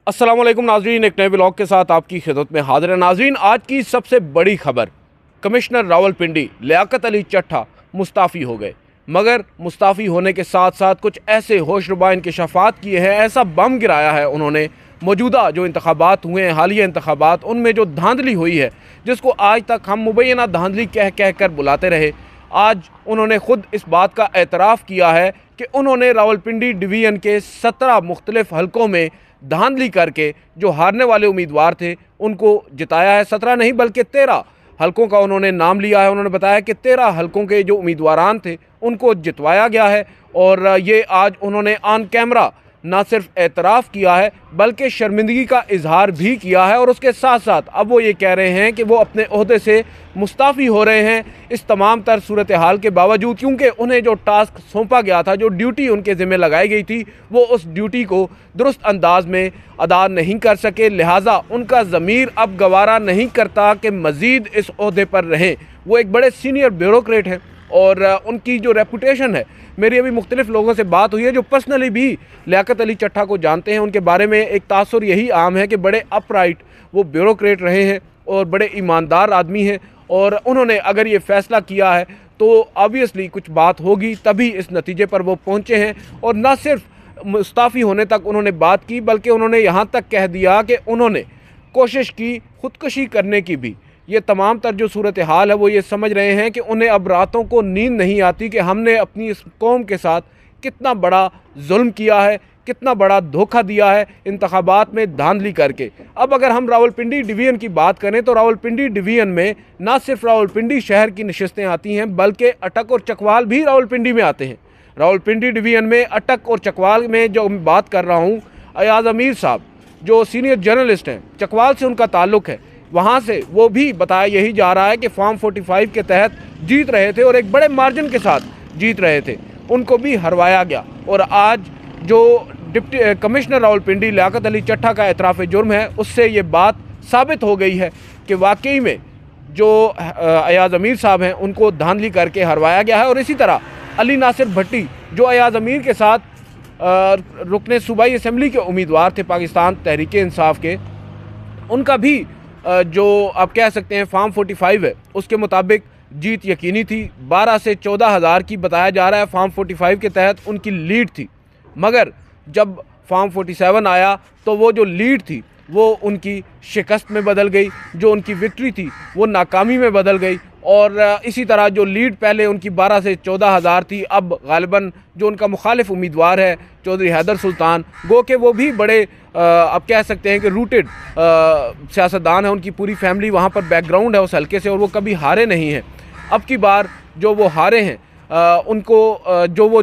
अस्सलाम वालेकुम नाजरीन, एक नए व्लॉग के साथ आपकी खिदमत में हाजिर है। नाजरीन, आज की सबसे बड़ी खबर, कमिश्नर रावलपिंडी लियाकत अली चट्ठा मुस्ताफ़ी हो गए। मगर मुस्ताफ़ी होने के साथ साथ कुछ ऐसे होशरुबा इंकशाफात किए हैं, ऐसा बम गिराया है उन्होंने। मौजूदा जो इंतखाबात हुए हैं, हालिया इंतखाबात, उनमें जो धांधली हुई है, जिसको आज तक हम मुबैना धांधली कह कह कर बुलाते रहे, आज उन्होंने ख़ुद इस बात का एतराफ़ किया है कि उन्होंने रावलपिंडी डिवीज़न के 17 मुख्तलिफ हलकों में धांधली करके जो हारने वाले उम्मीदवार थे उनको जिताया है। 17 नहीं बल्कि 13 हलकों का उन्होंने नाम लिया है। उन्होंने बताया कि 13 हलकों के जो उम्मीदवारान थे उनको जितवाया गया है। और ये आज उन्होंने ऑन कैमरा ना सिर्फ एतराफ़ किया है बल्कि शर्मिंदगी का इजहार भी किया है। और उसके साथ साथ अब वो ये कह रहे हैं कि वो अपने ओहदे से मुस्ताफ़ी हो रहे हैं इस तमाम तर सूरत हाल के बावजूद, क्योंकि उन्हें जो टास्क सौंपा गया था, जो ड्यूटी उनके ज़िम्मे लगाई गई थी, वो उस ड्यूटी को दुरुस्त अंदाज में अदा नहीं कर सके। लिहाजा उनका ज़मीर अब गवारा नहीं करता कि मज़ीद इस ओहदे पर रहें। वो एक बड़े सीनियर ब्यूरोक्रेट हैं और उनकी जो रेपुटेशन है, मेरी अभी मुख्तलिफ़ लोगों से बात हुई है जो पर्सनली भी लियाकत अली चट्ठा को जानते हैं। उनके बारे में एक तासुर यही आम है कि बड़े अपराइट वो ब्यूरोक्रेट रहे हैं और बड़े ईमानदार आदमी हैं। और उन्होंने अगर ये फ़ैसला किया है तो ऑब्वियसली कुछ बात होगी, तभी इस नतीजे पर वो पहुँचे हैं। और न सिर्फ मुस्ताफ़ी होने तक उन्होंने बात की, बल्कि उन्होंने यहाँ तक कह दिया कि उन्होंने कोशिश की ख़ुदकुशी करने की भी। ये तमाम तर जो सूरत हाल है, वो ये समझ रहे हैं कि उन्हें अब रातों को नींद नहीं आती कि हमने अपनी इस कौम के साथ कितना बड़ा जुल्म किया है, कितना बड़ा धोखा दिया है इंतखाबात में धांधली करके। अब अगर हम रावलपिंडी डिवीज़न की बात करें तो रावलपिंडी डिवीज़न में ना सिर्फ रावलपिंडी शहर की नशिस्तें आती हैं बल्कि अटक और चकवाल भी रावलपिंडी में आते हैं। रावलपिंडी डिवीज़न में अटक और चकवाल में जो मैं बात कर रहा हूँ, अयाज़ अमीर साहब जो सीनियर जर्नलिस्ट हैं, चकवाल से उनका ताल्लुक़ है, वहाँ से वो भी बताया यही जा रहा है कि फॉर्म 45 के तहत जीत रहे थे और एक बड़े मार्जिन के साथ जीत रहे थे, उनको भी हरवाया गया। और आज जो डिप्टी कमिश्नर रावलपिंडी लियाकत अली चट्ठा का एतराफ़ जुर्म है, उससे ये बात साबित हो गई है कि वाकई में जो अयाज़ अमीर साहब हैं उनको धांधली करके हरवाया गया है। और इसी तरह अली नासिर भट्टी जो अयाज़ अमीर के साथ रुकने सूबाई असम्बली के उम्मीदवार थे पाकिस्तान तहरीक इंसाफ के, उनका भी जो आप कह सकते हैं फॉर्म 45 है उसके मुताबिक जीत यकीनी थी। 12 से 14 हज़ार की बताया जा रहा है फॉर्म 45 के तहत उनकी लीड थी। मगर जब फॉर्म 47 आया तो वो जो लीड थी वो उनकी शिकस्त में बदल गई, जो उनकी विक्ट्री थी वो नाकामी में बदल गई। और इसी तरह जो लीड पहले उनकी 12 से 14 हज़ार थी, अब गालिबन जो उनका मुखालिफ उम्मीदवार है चौधरी हैदर सुल्तान, गो के वो भी बड़े आप कह सकते हैं कि रूटेड सियासतदान है, उनकी पूरी फैमिली वहाँ पर बैकग्राउंड है उस हल्के से, और वो कभी हारे नहीं हैं। अब की बार जो वो हारे हैं उनको जो वो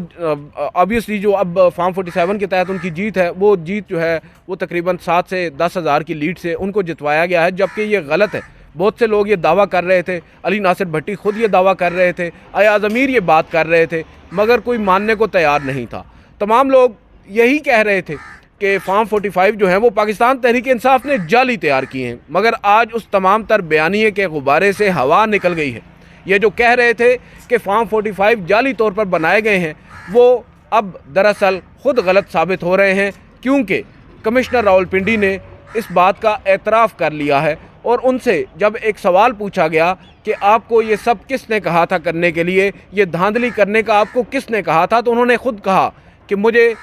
ऑब्वियसली जो अब फॉर्म 47 के तहत उनकी जीत है, वो जीत जो है वो तकरीबन 7 से 10 हज़ार की लीड से उनको जितवाया गया है, जबकि ये गलत है। बहुत से लोग ये दावा कर रहे थे, अली नासिर भट्टी खुद ये दावा कर रहे थे, अयाज़ अमीर ये बात कर रहे थे, मगर कोई मानने को तैयार नहीं था। तमाम लोग यही कह रहे थे कि फॉर्म 45 जो है वो पाकिस्तान तहरीक इंसाफ ने जाली तैयार किए हैं। मगर आज उस तमाम तर बयानिए के गुब्बारे से हवा निकल गई है। ये जो कह रहे थे कि फॉर्म 45 जाली तौर पर बनाए गए हैं, वो अब दरअसल ख़ुद गलत साबित हो रहे हैं, क्योंकि कमिश्नर रावलपिंडी ने इस बात का एतराफ़ कर लिया है। और उनसे जब एक सवाल पूछा गया कि आपको ये सब किसने कहा था करने के लिए, ये धांधली करने का आपको किसने कहा था, तो उन्होंने ख़ुद कहा कि मुझे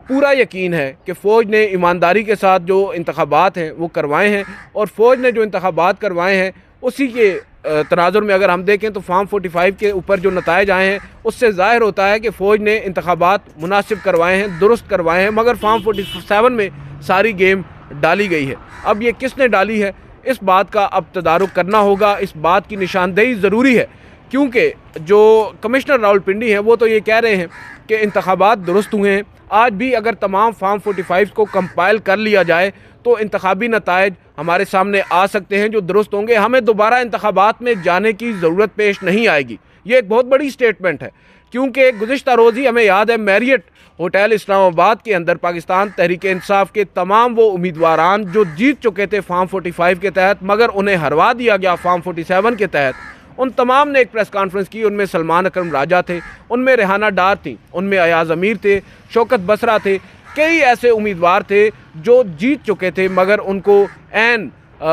पूरा यकीन है कि फ़ौज ने ईमानदारी के साथ जो इंतखाबात हैं वो करवाए हैं, और फ़ौज ने जो इंतखाबात करवाए हैं उसी के तनाजुर में अगर हम देखें तो फॉर्म 45 के ऊपर जो नताइज आए हैं उससे ज़ाहिर होता है कि फ़ौज ने इंतखाबात मुनासिब करवाए हैं, दुरुस्त करवाए हैं। मगर फॉर्म 47 में सारी गेम डाली गई है। अब ये किसने डाली है, इस बात का अब तदारुक करना होगा, इस बात की निशानदेही ज़रूरी है, क्योंकि जो कमिश्नर रावलपिंडी हैं वो तो ये कह रहे हैं कि इंतखाबात दुरुस्त हुए हैं। आज भी अगर तमाम फॉर्म 45 को कंपाइल कर लिया जाए तो इंतखाबी नताइज हमारे सामने आ सकते हैं जो दुरुस्त होंगे। हमें दोबारा इंतखाबात में जाने की ज़रूरत पेश नहीं आएगी। ये एक बहुत बड़ी स्टेटमेंट है, क्योंकि गुज़िश्ता रोज़ ही हमें याद है मैरियट होटल इस्लामाबाद के अंदर पाकिस्तान तहरीक इंसाफ के तमाम वो उम्मीदवारान जो जीत चुके थे फॉर्म 45 के तहत, मगर उन्हें हरवा दिया गया फॉर्म 47 के तहत, उन तमाम ने एक प्रेस कॉन्फ्रेंस की। उनमें सलमान अकरम राजा थे, उनमें रेहाना डार थी, उनमें अयाज़ अमीर थे, शौकत बसरा थे, कई ऐसे उम्मीदवार थे जो जीत चुके थे मगर उनको ऐन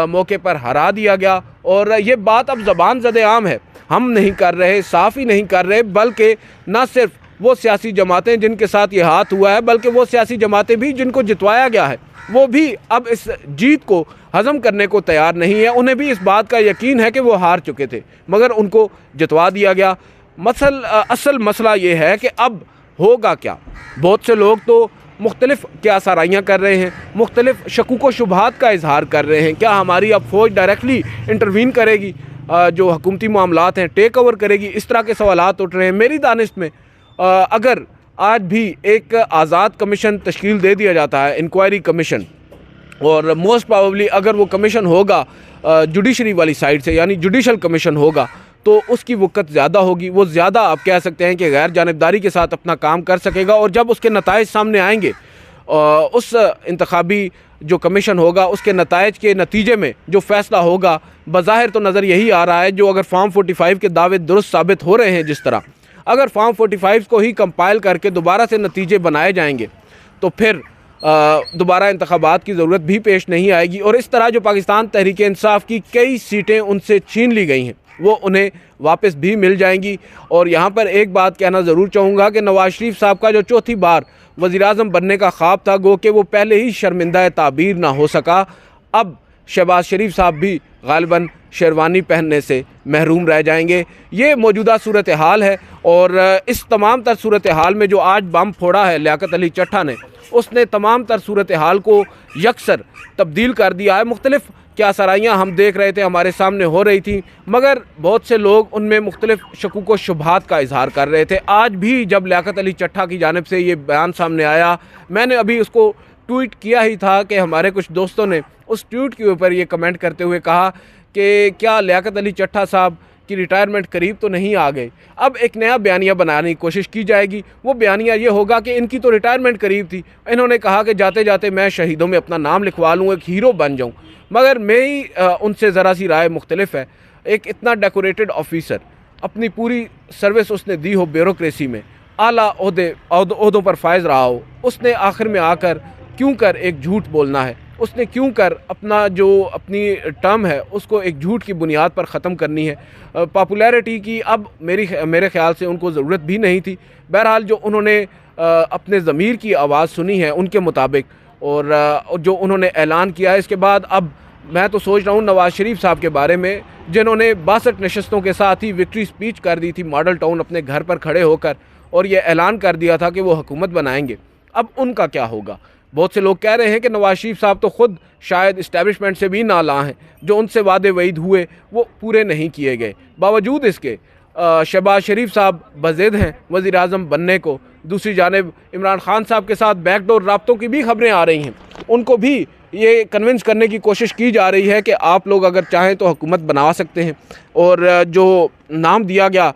मौके पर हरा दिया गया। और ये बात अब ज़बान ज़दे आम है, हम नहीं कर रहे, साफ़ ही नहीं कर रहे, बल्कि न सिर्फ वो सियासी जमातें जिनके साथ ये हाथ हुआ है बल्कि वो सियासी जमातें भी जिनको जितवाया गया है वो भी अब इस जीत को हज़म करने को तैयार नहीं है। उन्हें भी इस बात का यकीन है कि वो हार चुके थे मगर उनको जितवा दिया गया। असल मसला ये है कि अब होगा क्या। बहुत से लोग तो मुख्तलिफ़ क्या साराइयाँ कर रहे हैं, मुख्तलिफ़ शकूक व शुबहात का इजहार कर रहे हैं। क्या हमारी अब फ़ौज डायरेक्टली इंटरवीन करेगी, जो हुकूमती मामलात हैं टेक ओवर करेगी, इस तरह के सवालात उठ रहे हैं। मेरी दानिश में अगर आज भी एक आज़ाद कमीशन तश्कील दे दिया जाता है, इंक्वायरी कमीशन, और मोस्ट प्रोबेबली अगर वो कमीशन होगा जुडिशरी वाली साइड से यानी जुडिशल कमीशन होगा तो उसकी वक़्त ज़्यादा होगी, वो ज़्यादा आप कह सकते हैं कि गैर जानिबदारी के साथ अपना काम कर सकेगा। और जब उसके नताइज सामने आएंगे उस इंतखाबी जो कमीशन होगा उसके नताइज के नतीजे में जो फ़ैसला होगा, बज़ाहिर तो नज़र यही आ रहा है जो अगर फॉर्म 45 के दावे दुरुस्त साबित हो रहे हैं, जिस तरह अगर फॉर्म 45 को ही कंपाइल करके दोबारा से नतीजे बनाए जाएंगे तो फिर दोबारा इंतखाबात की ज़रूरत भी पेश नहीं आएगी। और इस तरह जो पाकिस्तान तहरीक इंसाफ की कई सीटें उनसे छीन ली गई हैं वो उन्हें वापस भी मिल जाएंगी। और यहाँ पर एक बात कहना ज़रूर चाहूँगा कि नवाज़ शरीफ साहब का जो चौथी बार वज़ीर-ए-आज़म बनने का ख्वाब था गो कि वो पहले ही शर्मिंदा ताबीर ना हो सका। अब शहबाज शरीफ साहब भी गालिबन शेरवानी पहनने से महरूम रह जाएंगे। ये मौजूदा सूरत हाल है। और इस तमाम तर सूरत हाल में जो आज बम फोड़ा है लियाकत अली चट्ठा ने, उसने तमाम तर सूरत हाल को यकसर तब्दील कर दिया है। मुख्तलिफ़ क्या सराइयाँ हम देख रहे थे हमारे सामने हो रही थी मगर बहुत से लोग उनमें मुख्तलिफ़ शकूक व शुबहात का इजहार कर रहे थे। आज भी जब लियाकत अली चट्ठा की जानिब से ये बयान सामने आया, मैंने अभी उसको ट्वीट किया ही था कि हमारे कुछ दोस्तों ने उस ट्वीट के ऊपर ये कमेंट करते हुए कहा कि क्या लियाकत अली चट्ठा साहब की रिटायरमेंट करीब तो नहीं आ गई। अब एक नया बयानिया बनाने की कोशिश की जाएगी। वो बयानिया ये होगा कि इनकी तो रिटायरमेंट करीब थी, इन्होंने कहा कि जाते जाते मैं शहीदों में अपना नाम लिखवा लूँ, एक हीरो बन जाऊँ। मगर मेरी उनसे ज़रा सी राय मुख्तलिफ है। एक इतना डेकोरेटेड ऑफिसर, अपनी पूरी सर्विस उसने दी हो ब्यूरोक्रेसी में, आला ओहदों पर फायज रहा हो, उसने आखिर में आकर क्यों कर एक झूठ बोलना है, उसने क्यों कर अपनी टर्म है उसको एक झूठ की बुनियाद पर ख़त्म करनी है। पॉपुलैरिटी की अब मेरे ख़्याल से उनको ज़रूरत भी नहीं थी। बहरहाल जो उन्होंने अपने ज़मीर की आवाज़ सुनी है उनके मुताबिक और जो उन्होंने ऐलान किया है, इसके बाद अब मैं तो सोच रहा हूँ नवाज़ शरीफ साहब के बारे में, जिन्होंने 62 नशस्तों के साथ ही विक्ट्री स्पीच कर दी थी मॉडल टाउन अपने घर पर खड़े होकर, और ये ऐलान कर दिया था कि वो हुकूमत बनाएंगे। अब उनका क्या होगा। बहुत से लोग कह रहे हैं कि नवाज़ शरीफ साहब तो ख़ुद शायद इस्टेब्लिशमेंट से भी नाला हैं, जो उनसे वादे वईद हुए वो पूरे नहीं किए गए। बावजूद इसके शहबाज शरीफ साहब बज़िद हैं वज़ीर-ए-आज़म बनने को। दूसरी जानिब इमरान खान साहब के साथ बैकडोर राब्तों की भी खबरें आ रही हैं, उनको भी ये कन्विंस करने की कोशिश की जा रही है कि आप लोग अगर चाहें तो हुकूमत बना सकते हैं। और जो नाम दिया गया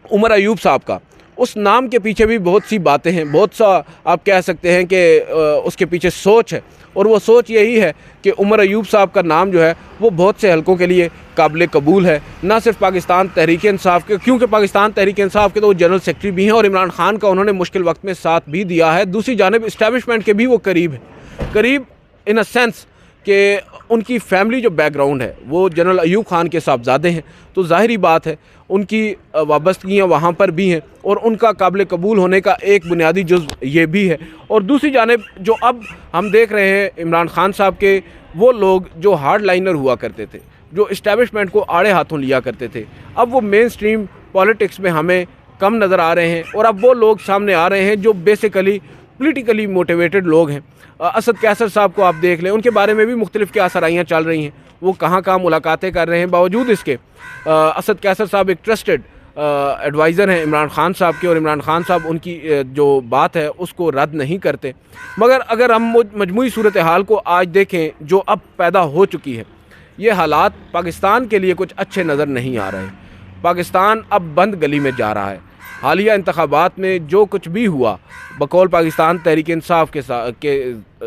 उमर अयूब साहब का, उस नाम के पीछे भी बहुत सी बातें हैं, बहुत सा आप कह सकते हैं कि उसके पीछे सोच है। और वो सोच यही है कि उमर अयूब साहब का नाम जो है वो बहुत से हलकों के लिए काबिल कबूल है, ना सिर्फ पाकिस्तान तहरीक इंसाफ के, क्योंकि पाकिस्तान तहरीक इंसाफ के तो वो जनरल सेक्रेटरी भी हैं और इमरान खान का उन्होंने मुश्किल वक्त में साथ भी दिया है। दूसरी जानिब इस्टेब्लिशमेंट के भी वो करीब इन अ सेंस कि उनकी फैमिली जो बैकग्राउंड है वो जनरल अयूब खान के साहबजादे हैं, तो ज़ाहिरी बात है उनकी वाबस्तगियाँ वहाँ पर भी हैं और उनका काबिल कबूल होने का एक बुनियादी जुज़्व ये भी है। और दूसरी जानिब जो अब हम देख रहे हैं इमरान खान साहब के वो लोग जो हार्ड लाइनर हुआ करते थे, जो इस्टेब्लिशमेंट को आड़े हाथों लिया करते थे, अब वो मेन स्ट्रीम पॉलिटिक्स में हमें कम नज़र आ रहे हैं। और अब वो लोग सामने आ रहे हैं जो बेसिकली पोलिटिकली मोटिवेटेड लोग हैं। असद कैसर साहब को आप देख लें, उनके बारे में भी मुख्तलिफ़ क्या सराइयाँ चल रही हैं, वो कहाँ मुलाकातें कर रहे हैं। बावजूद इसके असद कैसर साहब एक ट्रस्टेड एडवाइज़र हैं इमरान खान साहब के, और इमरान खान साहब उनकी जो बात है उसको रद्द नहीं करते। मगर अगर हम मजमूई सूरत हाल को आज देखें जो अब पैदा हो चुकी है, ये हालात पाकिस्तान के लिए कुछ अच्छे नज़र नहीं आ रहे। पाकिस्तान अब बंद गली में जा रहा है। हालिया इंतखाबात में जो कुछ भी हुआ बकौल पाकिस्तान तहरीक इंसाफ के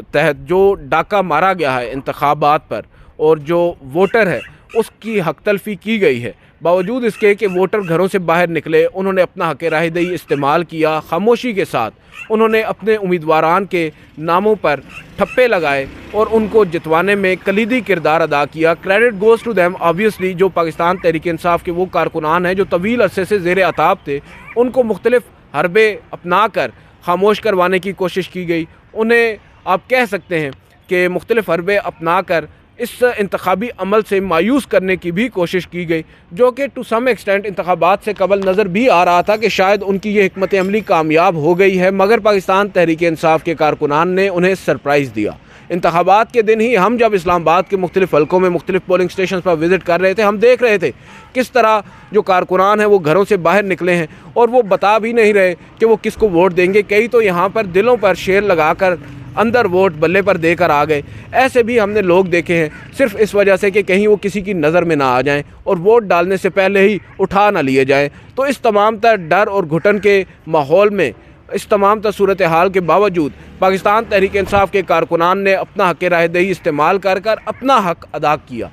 तहत जो डाका मारा गया है इंतखाबात पर, और जो वोटर है उसकी हक तलफी की गई है, बावजूद इसके कि वोटर घरों से बाहर निकले, उन्होंने अपना हक़ राय दही इस्तेमाल किया, खामोशी के साथ उन्होंने अपने उम्मीदवारान के नामों पर ठप्पे लगाए और उनको जितवाने में कलीदी किरदार अदा किया। Credit goes to them obviously, जो पाकिस्तान तहरीक इंसाफ के वो कारकुनान हैं जो तवील अरसे से ज़ेर अताब थे, उनको मुख्तलिफ हरबे अपना कर खामोश करवाने की कोशिश की गई। उन्हें आप कह सकते हैं कि मुख्तलिफ हरबे अपना कर इस इंतखाबी अमल से मायूस करने की भी कोशिश की गई, जो कि टू सम एक्सटेंट इंतखाबात से कबल नज़र भी आ रहा था कि शायद उनकी ये हिकमत अमली कामयाब हो गई है, मगर पाकिस्तान तहरीक इंसाफ के कारकुनान ने उन्हें सरप्राइज़ दिया। इंतखाबात के दिन ही हम जब इस्लामाबाद के मुख्तलिफ हल्कों में मुख्तलिफ पोलिंग स्टेशन पर विज़िट कर रहे थे, हम देख रहे थे किस तरह जो कारकुनान हैं वो घरों से बाहर निकले हैं और वो बता भी नहीं रहे कि वो किसको वोट देंगे। कई तो यहाँ पर दिलों पर शेर लगाकर अंदर वोट बल्ले पर देकर आ गए। ऐसे भी हमने लोग देखे हैं सिर्फ इस वजह से कि कहीं वो किसी की नज़र में ना आ जाएं और वोट डालने से पहले ही उठा ना लिए जाएं। तो इस तमाम तर डर और घुटन के माहौल में, इस तमाम तर सूरत हाल के बावजूद पाकिस्तान तहरीक इंसाफ के कारकुनान ने अपना हक़ राय दही इस्तेमाल कर कर अपना हक़ अदा किया।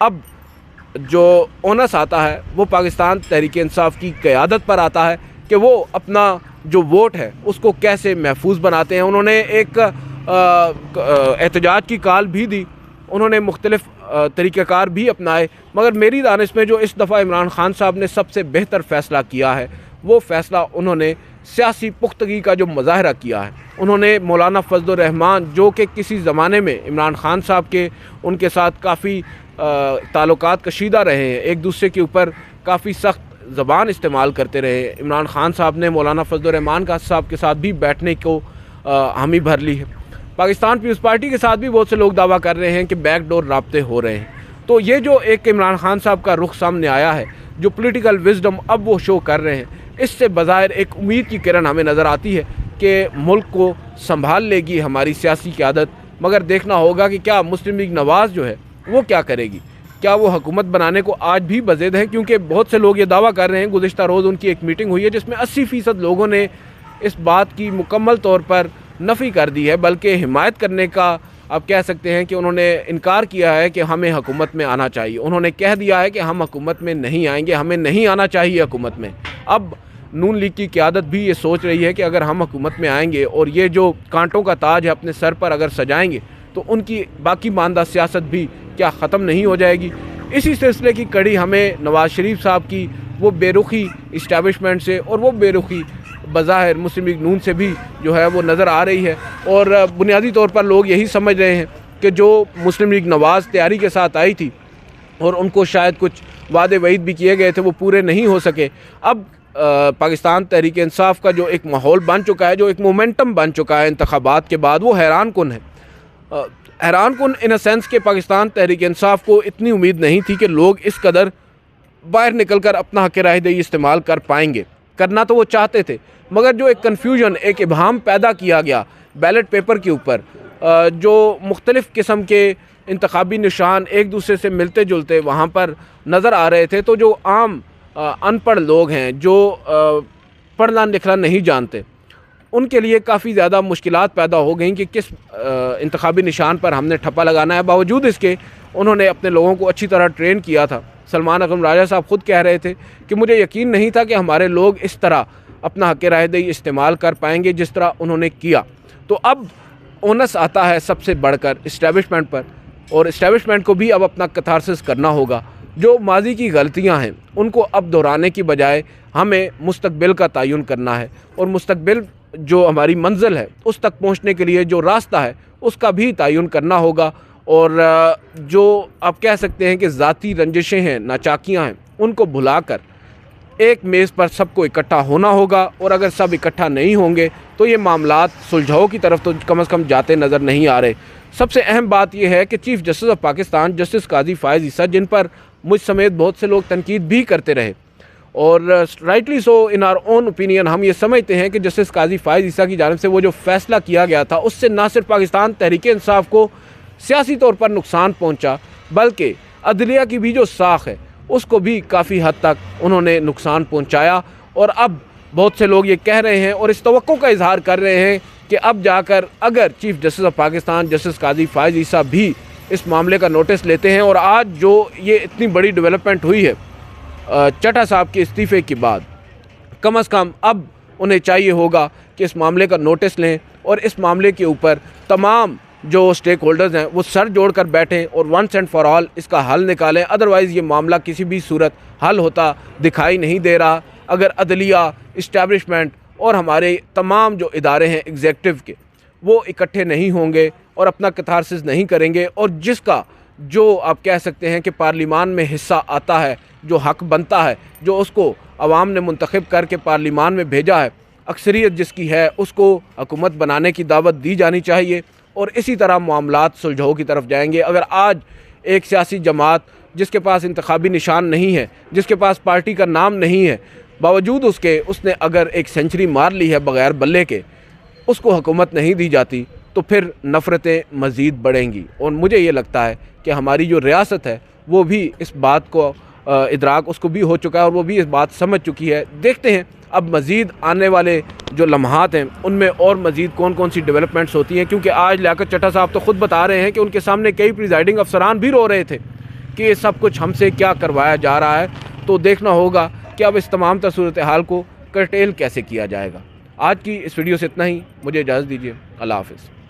अब जो ओनस आता है वो पाकिस्तान तहरीक इंसाफ की क़यादत पर आता है कि वो अपना जो वोट है उसको कैसे महफूज बनाते हैं। उन्होंने एक एहतजाज की कॉल भी दी, उन्होंने मुख्तलिफ तरीक़ाकार भी अपनाए, मगर मेरी दानिश में जो इस दफ़ा इमरान खान साहब ने सबसे बेहतर फ़ैसला किया है वो फ़ैसला उन्होंने सियासी पुख्तगी का जो मुज़ाहरा किया है। उन्होंने मौलाना फजल रहमान, जो कि किसी ज़माने में इमरान खान साहब के उनके साथ काफ़ी ताल्लुकात कशीदा रहे हैं, एक दूसरे के ऊपर काफ़ी सख्त ज़बान इस्तेमाल करते रहे। इमरान खान साहब ने मौलाना फजल रहमान का साहब के साथ भी बैठने को हामी भर ली है। पाकिस्तान पीपल्स पार्टी के साथ भी बहुत से लोग दावा कर रहे हैं कि बैकडोर राब्ते हो रहे हैं। तो ये जो एक इमरान खान साहब का रुख सामने आया है, जो पॉलिटिकल विजडम अब वो शो कर रहे हैं, इससे बज़ाहिर एक उम्मीद की किरण हमें नज़र आती है कि मुल्क को संभाल लेगी हमारी सियासी क़यादत। मगर देखना होगा कि क्या मुस्लिम लीग नवाज़ जो है वो क्या करेगी, क्या वो हुकूमत बनाने को आज भी बज़ेद है, क्योंकि बहुत से लोग ये दावा कर रहे हैं। गुज़िश्ता रोज़ उनकी एक मीटिंग हुई है जिसमें 80% लोगों ने इस बात की मुकम्मल तौर पर नफ़ी कर दी है, बल्कि हिमायत करने का आप कह सकते हैं कि उन्होंने इनकार किया है कि हमें हुकूमत में आना चाहिए। उन्होंने कह दिया है कि हम हुकूमत में नहीं आएंगे, हमें नहीं आना चाहिए हुकूमत में। अब नून लीग की क़यादत भी ये सोच रही है कि अगर हम हुकूमत में आएंगे और ये जो कांटों का ताज है अपने सर पर अगर सजाएंगे तो उनकी बाकी मानदा सियासत भी क्या ख़त्म नहीं हो जाएगी। इसी सिलसिले की कड़ी हमें नवाज़ शरीफ साहब की वो बेरुखी इस्टेब्लिशमेंट से और वो बेरुखी बज़ाहिर मुस्लिम लीग नून से भी जो है वो नज़र आ रही है। और बुनियादी तौर पर लोग यही समझ रहे हैं कि जो मुस्लिम लीग नवाज़ तैयारी के साथ आई थी और उनको शायद कुछ वादे वईद भी किए गए थे वो पूरे नहीं हो सके। अब पाकिस्तान तहरीक इंसाफ का जो एक माहौल बन चुका है, जो एक मोमेंटम बन चुका है इंतखाबात के बाद, वो हैरान कुन है। हैरान कुन इन अ सेंस कि पाकिस्तान तहरीक इंसाफ को इतनी उम्मीद नहीं थी कि लोग इस कदर बाहर निकल कर अपना हक़ राय दही इस्तेमाल कर पाएंगे। करना तो वो चाहते थे, मगर जो एक कन्फ्यूजन, एक इबहाम पैदा किया गया बैलेट पेपर के ऊपर, जो मुख्तलिफ़ किस्म के इंतखाबी निशान एक दूसरे से मिलते जुलते वहाँ पर नज़र आ रहे थे, तो जो आम अनपढ़ लोग हैं, जो पढ़ना लिखना नहीं जानते, उनके लिए काफ़ी ज़्यादा मुश्किलात पैदा हो गई कि किस इंतखाबी निशान पर हमने ठप्पा लगाना है। बावजूद इसके उन्होंने अपने लोगों को अच्छी तरह ट्रेन किया था। सलमान अकरम राजा साहब ख़ुद कह रहे थे कि मुझे यकीन नहीं था कि हमारे लोग इस तरह अपना हक़ राय दही इस्तेमाल कर पाएंगे जिस तरह उन्होंने किया। तो अब ओनस आता है सबसे बढ़कर इस्टेब्लिशमेंट पर, और इस्टेब्लिशमेंट को भी अब अपना कथारसिस करना होगा। जो माजी की गलतियां हैं उनको अब दोहराने की बजाय हमें मुस्तकबिल का तयन करना है, और मुस्तकबिल जो हमारी मंजिल है उस तक पहुंचने के लिए जो रास्ता है उसका भी तयन करना होगा। और जो आप कह सकते हैं कि ज़ाती रंजिशें हैं, नाचाकियाँ हैं, उनको भुलाकर एक मेज़ पर सबको इकट्ठा होना होगा। और अगर सब इकट्ठा नहीं होंगे तो ये मामलात सुलझाव की तरफ तो कम से कम जाते नज़र नहीं आ रहे। सबसे अहम बात यह है कि chief justice of Pakistan justice Qazi Faez Isa, जिन पर मुझ समेत बहुत से लोग तनकीद भी करते रहे, और rightly so in our own opinion हम ये समझते हैं कि जस्टिस काजी फ़ायज़ ईसा की जानिब से वो जो फ़ैसला किया गया था उससे ना सिर्फ पाकिस्तान तहरीक इंसाफ को सियासी तौर पर नुकसान पहुंचा, बल्कि अदलिया की भी जो साख है उसको भी काफ़ी हद तक उन्होंने नुकसान पहुंचाया। और अब बहुत से लोग ये कह रहे हैं और इस तवक्को का इजहार कर रहे हैं कि अब जाकर अगर chief justice of Pakistan justice Qazi Faez Isa भी इस मामले का नोटिस लेते हैं, और आज जो ये इतनी बड़ी डेवलपमेंट हुई है चट्टा साहब के इस्तीफ़े के बाद कम अज़ कम अब उन्हें चाहिए होगा कि इस मामले का नोटिस लें और इस मामले के ऊपर तमाम जो स्टेक होल्डर्स हैं वो सर जोड़कर बैठें और वंस एंड फॉर ऑल इसका हल निकालें। अदरवाइज़ ये मामला किसी भी सूरत हल होता दिखाई नहीं दे रहा। अगर अदलिया, इस्टेब्लिशमेंट और हमारे तमाम जो इदारे हैं एग्जेक्टिव के, वो इकट्ठे नहीं होंगे और अपना कैथारसिस नहीं करेंगे और जिसका जो आप कह सकते हैं कि पार्लिमान में हिस्सा आता है, जो हक बनता है, जो उसको अवाम ने मुंतखब करके पार्लिमान में भेजा है, अक्सरियत जिसकी है, उसको हुकूमत बनाने की दावत दी जानी चाहिए और इसी तरह मामलात सुलझाव की तरफ जाएंगे। अगर आज एक सियासी जमात जिसके पास इंतखाबी निशान नहीं है, जिसके पास पार्टी का नाम नहीं है, बावजूद उसके उसने अगर एक सेंचुरी मार ली है बग़ैर बल्ले के, उसको हुकूमत नहीं दी जाती तो फिर नफ़रतें मज़ीद बढ़ेंगी। और मुझे ये लगता है कि हमारी जो रियासत है वो भी इस बात को इदराक उसको भी हो चुका है और वो भी इस बात समझ चुकी है। देखते हैं अब मज़ीद आने वाले जो लम्हात हैं उनमें और मज़ीद कौन कौन सी डेवलपमेंट्स होती हैं, क्योंकि आज लियाकत चट्टा साहब तो ख़ुद बता रहे हैं कि उनके सामने कई प्रिजाइडिंग अफसरान भी रो रहे थे कि ये सब कुछ हमसे क्या करवाया जा रहा है। तो देखना होगा कि अब इस तमाम सूरत हाल को कर्टेल कैसे किया जाएगा। आज की इस वीडियो से इतना ही, मुझे इजाज़त दीजिए। अल्लाह हाफ़िज़।